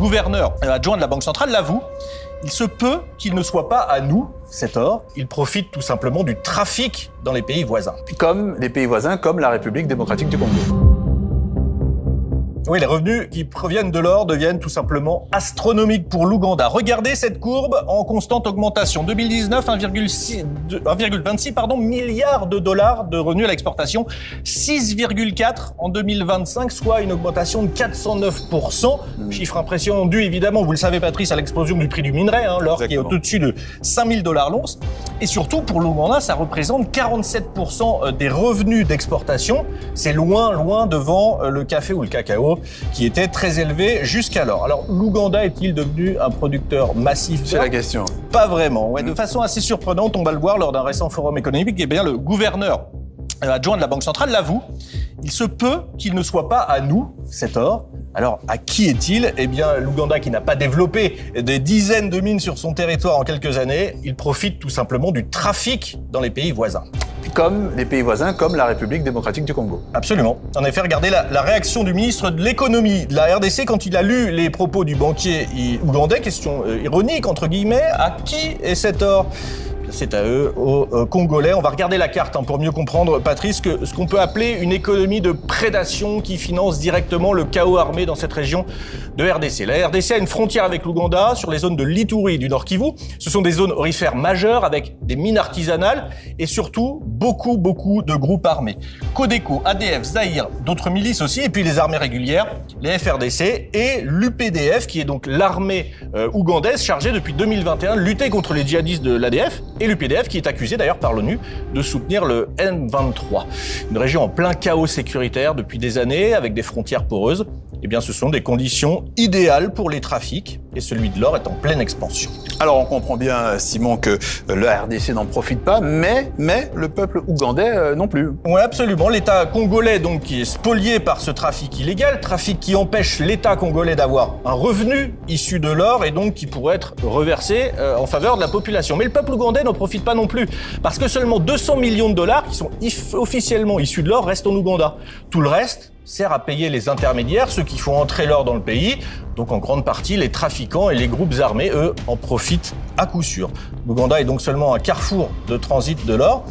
gouverneur adjoint de la Banque centrale l'avoue. Il se peut qu'il ne soit pas à nous, cet or. Il profite tout simplement du trafic dans les pays voisins. Comme les pays voisins, comme la République démocratique du Congo. Oui, les revenus qui proviennent de l'or deviennent tout simplement astronomiques pour l'Ouganda. Regardez cette courbe en constante augmentation. 2019, 1,26 milliards de dollars de revenus à l'exportation, 6,4 en 2025, soit une augmentation de 409%. Chiffre impressionnant dû évidemment, vous le savez Patrice, à l'explosion du prix du minerai, l'or qui est au-dessus de 5 000 $ l'once. Et surtout, pour l'Ouganda, ça représente 47% des revenus d'exportation. C'est loin devant le café ou le cacao, qui était très élevé jusqu'alors. Alors, l'Ouganda est-il devenu un producteur massif d'or ? C'est la question. Pas vraiment. Ouais, de façon assez surprenante, on va le voir lors d'un récent forum économique, eh bien, le gouverneur adjoint de la Banque centrale l'avoue. Il se peut qu'il ne soit pas à nous, cet or. Alors, à qui est-il ? Eh bien, l'Ouganda, qui n'a pas développé des dizaines de mines sur son territoire en quelques années, il profite tout simplement du trafic dans les pays voisins. Comme les pays voisins, comme la République démocratique du Congo. Absolument. En effet, regardez la réaction du ministre de l'économie de la RDC quand il a lu les propos du banquier ougandais. Question ironique, entre guillemets. À qui est cet or ? C'est à eux, aux Congolais. On va regarder la carte pour mieux comprendre, Patrice, ce qu'on peut appeler une économie de prédation qui finance directement le chaos armé dans cette région de RDC. La RDC a une frontière avec l'Ouganda sur les zones de l'Ituri et du Nord Kivu. Ce sont des zones aurifères majeures avec des mines artisanales et surtout beaucoup de groupes armés. Codeco, ADF, Zaïre, d'autres milices aussi, et puis les armées régulières, les FRDC et l'UPDF, qui est donc l'armée ougandaise chargée depuis 2021 de lutter contre les djihadistes de l'ADF. Et l'UPDF qui est accusé d'ailleurs par l'ONU de soutenir le M23. Une région en plein chaos sécuritaire depuis des années avec des frontières poreuses. Eh bien, ce sont des conditions idéales pour les trafics et celui de l'or est en pleine expansion. Alors, on comprend bien, Simon, que la RDC n'en profite pas, mais le peuple ougandais non plus. Oui, absolument. L'État congolais, donc, qui est spolié par ce trafic illégal, trafic qui empêche l'État congolais d'avoir un revenu issu de l'or et donc qui pourrait être reversé en faveur de la population. Mais le peuple ougandais n'en profite pas non plus, parce que seulement 200 millions de dollars qui sont officiellement issus de l'or restent en Ouganda. Tout le reste sert à payer les intermédiaires, ceux qui font entrer l'or dans le pays. Donc en grande partie, les trafiquants et les groupes armés, eux, en profitent à coup sûr. L'Ouganda est donc seulement un carrefour de transit de l'or.